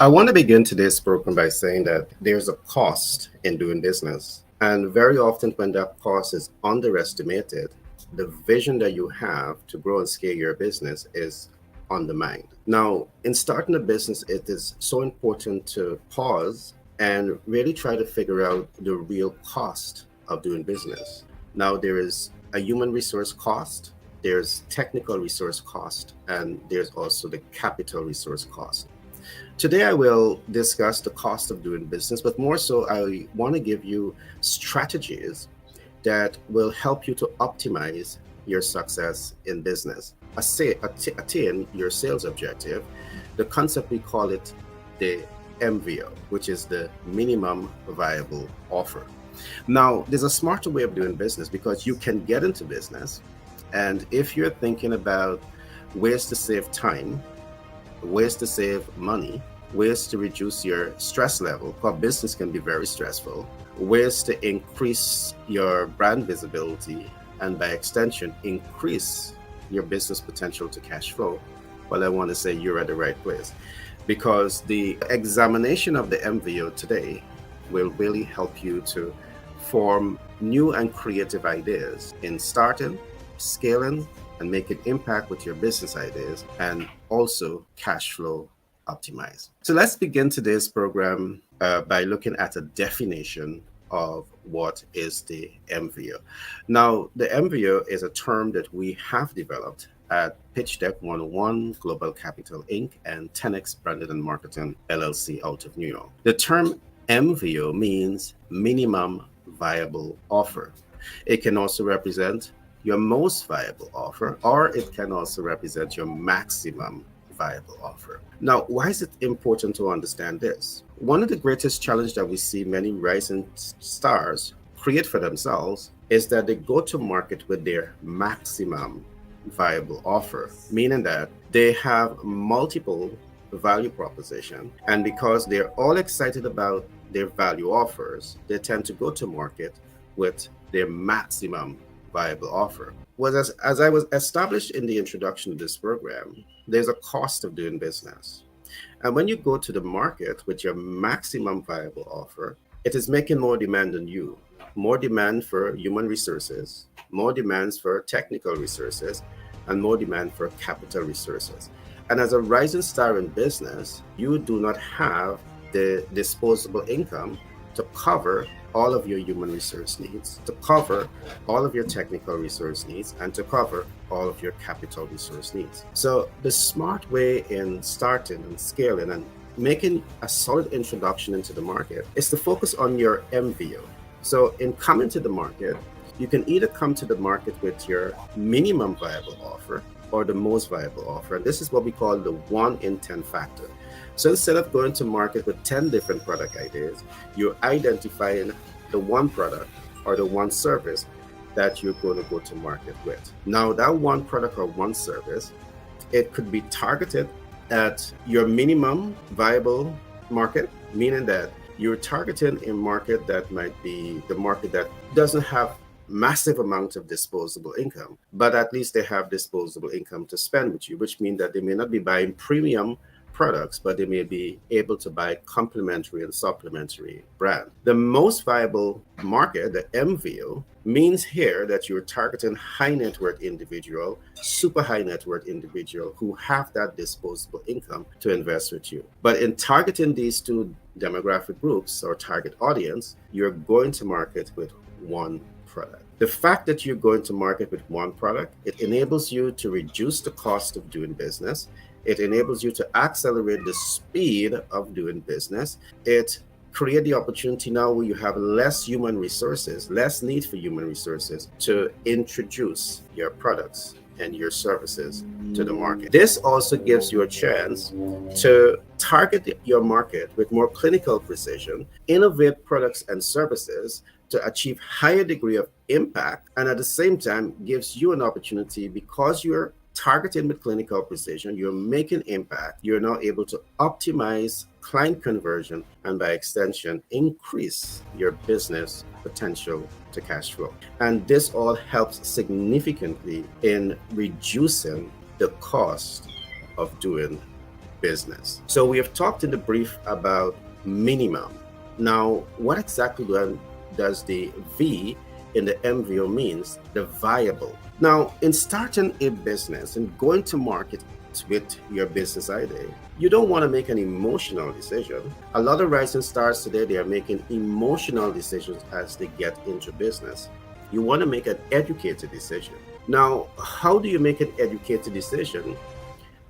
I want to begin today's program by saying that there's a cost in doing business. And very often, when that cost is underestimated, the vision that you have to grow and scale your business is undermined. Now, in starting a business, it is so important to pause and really try to figure out the real cost of doing business. Now, there is a human resource cost, there's technical resource cost, and there's also the capital resource cost. Today, I will discuss the cost of doing business, but more so, I want to give you strategies that will help you to optimize your success in business, attain your sales objective. The concept we call it the MVO, which is the minimum viable offer. Now, there's a smarter way of doing business because you can get into business, and if you're thinking about ways to save time, ways to save money, ways to reduce your stress level, because business can be very stressful, ways to increase your brand visibility, and by extension, increase your business potential to cash flow, well, I want to say you're at the right place. Because the examination of the MVO today will really help you to form new and creative ideas in starting, scaling, and making impact with your business ideas, and also cash flow optimize. So let's begin today's program by looking at a definition of what is the MVO. Now, the MVO is a term that we have developed at Pitch Deck 101, Global Capital Inc., and 10X Branded and Marketing LLC out of New York. The term MVO means minimum viable offer. It can also represent your most viable offer, or it can also represent your maximum viable offer. Now, why is it important to understand this? One of the greatest challenges that we see many rising stars create for themselves is that they go to market with their maximum viable offer, meaning that they have multiple value proposition, and because they're all excited about their value offers, they tend to go to market with their maximum viable offer. Well, as I was established in the introduction to this program, there's a cost of doing business. And when you go to the market with your maximum viable offer, it is making more demand on you, more demand for human resources, more demands for technical resources, and more demand for capital resources. And as a rising star in business, you do not have the disposable income to cover all of your human resource needs, to cover all of your technical resource needs, and to cover all of your capital resource needs. So the smart way in starting and scaling and making a solid introduction into the market is to focus on your MVO. So in coming to the market, you can either come to the market with your minimum viable offer or the most viable offer. And this is what we call the 1 in 10 factor. So instead of going to market with 10 different product ideas, you're identifying the one product or the one service that you're going to go to market with. Now, that one product or one service, it could be targeted at your minimum viable market, meaning that you're targeting a market that might be the market that doesn't have massive amount of disposable income, but at least they have disposable income to spend with you, which means that they may not be buying premium products, but they may be able to buy complementary and supplementary brand. The most viable market, the MVO, means here that you're targeting high net worth individual, super high net worth individual who have that disposable income to invest with you. But in targeting these two demographic groups or target audience, you're going to market with one product. The fact that you're going to market with one product, it enables you to reduce the cost of doing business. It enables you to accelerate the speed of doing business. It creates the opportunity now where you have less human resources, less need for human resources to introduce your products and your services to the market. This also gives you a chance to target your market with more clinical precision, innovate products and services to achieve higher degree of impact, and at the same time gives you an opportunity because you're targeting with clinical precision, you're making impact, you're now able to optimize client conversion and by extension increase your business potential to cash flow. And this all helps significantly in reducing the cost of doing business. So we have talked in the brief about minimum. Now, what exactly does the V in the MVO means? The viable. Now, in starting a business and going to market with your business idea, you don't want to make an emotional decision. A lot of rising stars today, they are making emotional decisions as they get into business. You want to make an educated decision. Now, how do you make an educated decision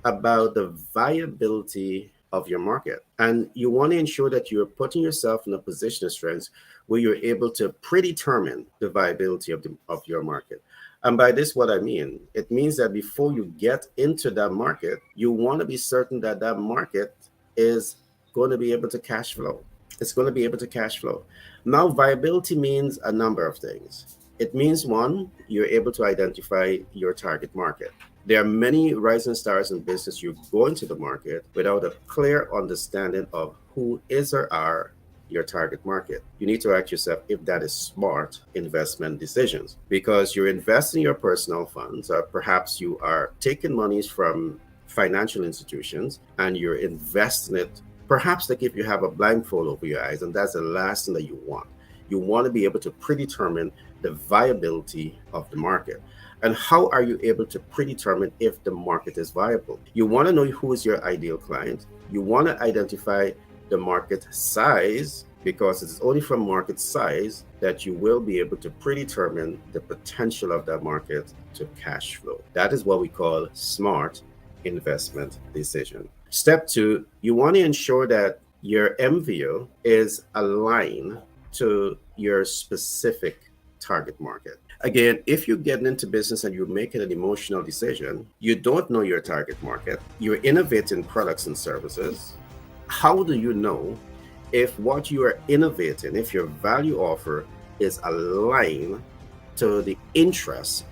about the viability of your market? And you want to ensure that you're putting yourself in a position of strength where you're able to predetermine the viability of your market. And by this, what I mean, it means that before you get into that market, you want to be certain that that market is going to be able to cash flow. It's going to be able to cash flow. Now, viability means a number of things. It means one, you're able to identify your target market. There are many rising stars in business. You go into the market without a clear understanding of who is or are your target market. You need to ask yourself if that is smart investment decisions, because you're investing your personal funds, or perhaps you are taking monies from financial institutions and you're investing it. Perhaps like if you have a blindfold over your eyes, and that's the last thing that you want. You want to be able to predetermine the viability of the market. And how are you able to predetermine if the market is viable? You want to know who is your ideal client. You want to identify the market size, because it's only from market size that you will be able to predetermine the potential of that market to cash flow. That is what we call smart investment decision. Step two, you want to ensure that your MVO is aligned to your specific target market. Again, if you're getting into business and you're making an emotional decision, you don't know your target market, you're innovating products and services. How do you know if what you are innovating, if your value offer is aligned to the interests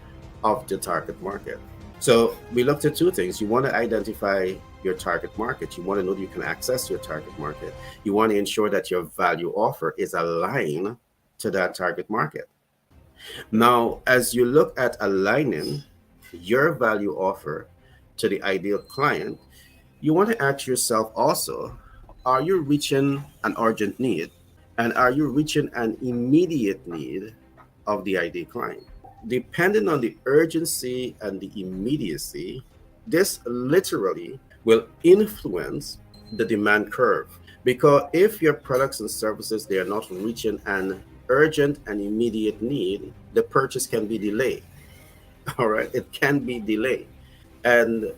of the target market? So we looked at two things. You want to identify your target market. You want to know that you can access your target market. You want to ensure that your value offer is aligned to that target market. Now, as you look at aligning your value offer to the ideal client, you want to ask yourself also, are you reaching an urgent need? And are you reaching an immediate need of the ideal client? Depending on the urgency and the immediacy, this literally will influence the demand curve. Because if your products and services, they are not reaching an urgent and immediate need, the purchase can be delayed. All right, it can be delayed. And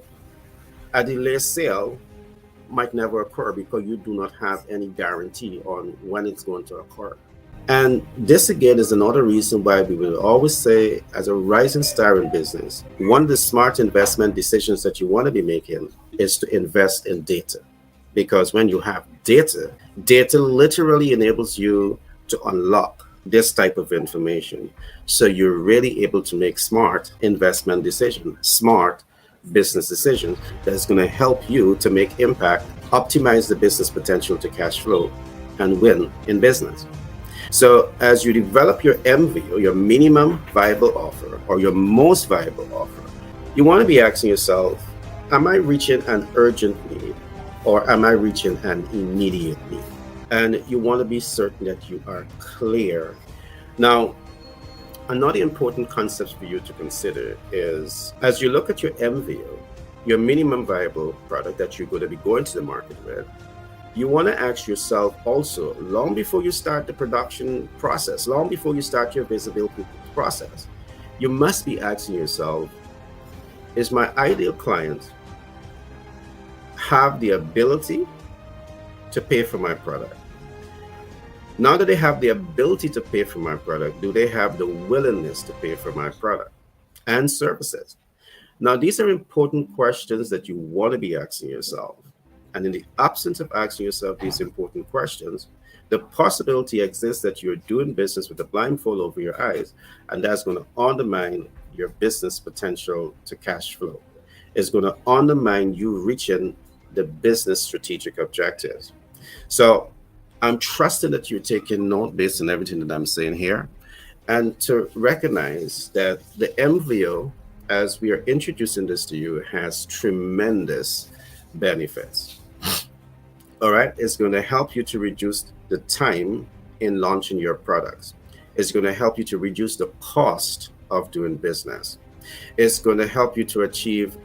a delayed sale might never occur because you do not have any guarantee on when it's going to occur. And this again is another reason why we will always say, as a rising star in business, one of the smart investment decisions that you want to be making is to invest in data. Because when you have data, data literally enables you to unlock this type of information. So you're really able to make smart investment decisions, smart business decisions that's going to help you to make impact, optimize the business potential to cash flow, and win in business. So as you develop your MV, or your minimum viable offer, or your most viable offer, you want to be asking yourself, am I reaching an urgent need, or am I reaching an immediate need? And you want to be certain that you are clear. Now, another important concept for you to consider is, as you look at your MVO, your minimum viable product that you're going to be going to the market with, you want to ask yourself also, long before you start the production process, long before you start your visibility process, you must be asking yourself, is my ideal client have the ability to pay for my product? Now that they have the ability to pay for my product, do they have the willingness to pay for my product and services? Now, these are important questions that you want to be asking yourself. And in the absence of asking yourself these important questions, the possibility exists that you're doing business with a blindfold over your eyes, and that's going to undermine your business potential to cash flow. It's going to undermine you reaching the business strategic objectives. So I'm trusting that you're taking note based on everything that I'm saying here, and to recognize that the MVO, as we are introducing this to you, has tremendous benefits. All right, it's going to help you to reduce the time in launching your products. It's going to help you to reduce the cost of doing business. It's going to help you to achieve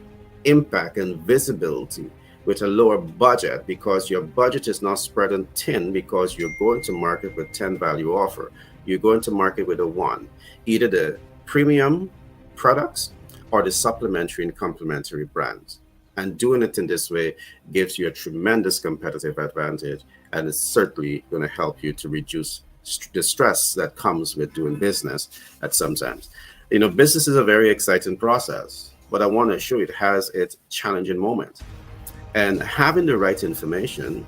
impact and visibility with a lower budget, because your budget is not spread on thin, because you're going to market with 10 value offer. You're going to market with a one, either the premium products or the supplementary and complementary brands. And doing it in this way gives you a tremendous competitive advantage, and it's certainly going to help you to reduce the stress that comes with doing business at sometimes. Business is a very exciting process, but I want to show it has its challenging moments. And having the right information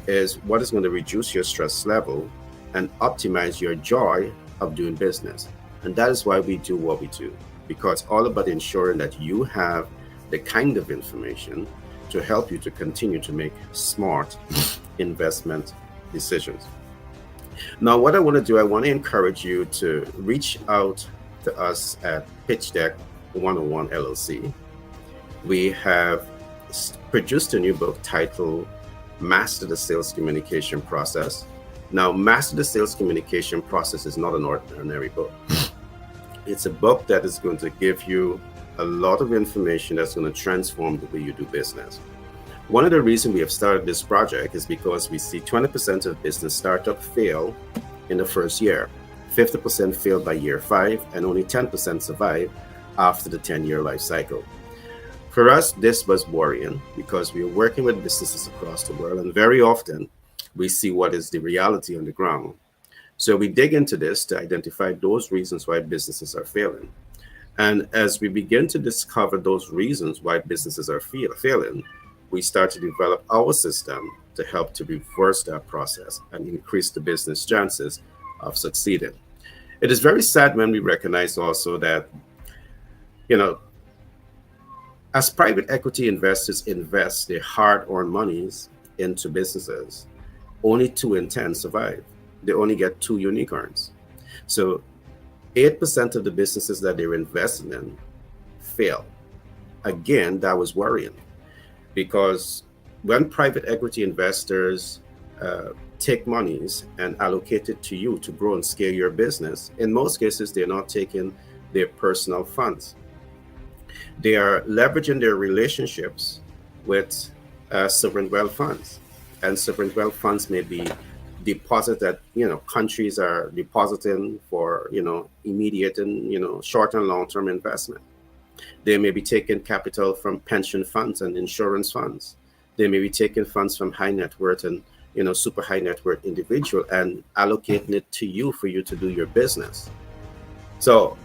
is what is going to reduce your stress level and optimize your joy of doing business. And that is why we do what we do, because it's all about ensuring that you have the kind of information to help you to continue to make smart investment decisions. Now, what I want to do, I want to encourage you to reach out to us at Pitch Deck 101 LLC. We have produced a new book titled Master the Sales Communication Process. Now, Master the Sales Communication Process is not an ordinary book. It's a book that is going to give you a lot of information that's going to transform the way you do business. One of the reasons we have started this project is because we see 20% of business startups fail in the first year, 50% fail by year 5, and only 10% survive after the 10-year life cycle. For us, this was worrying because we are working with businesses across the world, and very often we see what is the reality on the ground. So we dig into this to identify those reasons why businesses are failing. And as we begin to discover those reasons why businesses are failing, we start to develop our system to help to reverse that process and increase the business chances of succeeding. It is very sad when we recognize also that, as private equity investors invest their hard-earned monies into businesses, only 2 in 10 survive. They only get 2 unicorns. So 8% of the businesses that they're investing in fail. Again, that was worrying, because when private equity investors take monies and allocate it to you to grow and scale your business, in most cases, they're not taking their personal funds. They are leveraging their relationships with sovereign wealth funds. And sovereign wealth funds may be deposit that countries are depositing for immediate and short and long-term investment. They may be taking capital from pension funds and insurance funds. They may be taking funds from high net worth and super high net worth individual and allocating it to you for you to do your business. So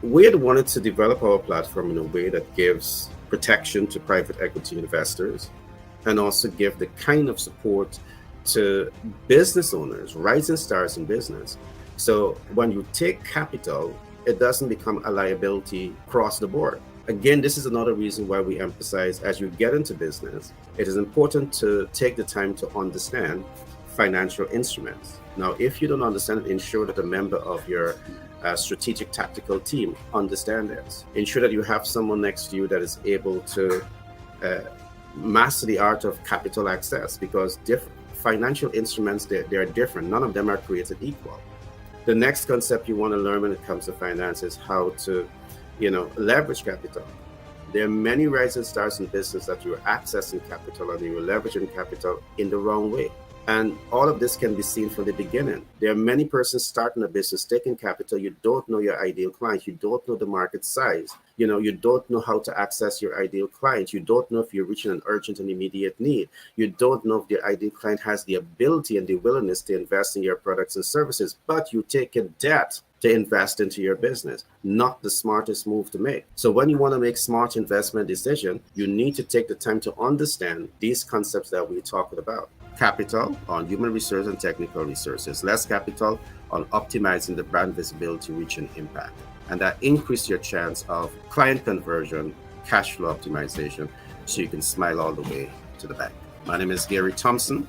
we had wanted to develop our platform in a way that gives protection to private equity investors and also give the kind of support to business owners, rising stars in business. So when you take capital, it doesn't become a liability across the board. Again, this is another reason why we emphasize, as you get into business, it is important to take the time to understand financial instruments. Now, if you don't understand it, ensure that a member of your strategic tactical team understand this. Ensure that you have someone next to you that is able to master the art of capital access, because financial instruments, they're different. None of them are created equal. The next concept you want to learn when it comes to finance is how to, leverage capital. There are many rising stars in business that you're accessing capital and you're leveraging capital in the wrong way. And all of this can be seen from the beginning. There are many persons starting a business, taking capital. You don't know your ideal client. You don't know the market size. You don't know how to access your ideal client. You don't know if you're reaching an urgent and immediate need. You don't know if the ideal client has the ability and the willingness to invest in your products and services, but you take a debt to invest into your business. Not the smartest move to make. So when you want to make smart investment decision, you need to take the time to understand these concepts that we're talking about. Capital on human resource and technical resources, less capital on optimizing the brand visibility, reach, and impact. And that increase your chance of client conversion, cash flow optimization, so you can smile all the way to the bank. My name is Gary Thompson.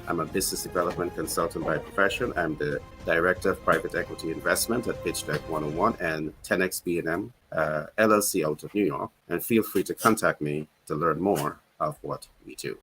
I'm a business development consultant by profession. I'm the director of private equity investment at Pitch Deck 101 and 10X B&M LLC out of New York. And feel free to contact me to learn more of what we do.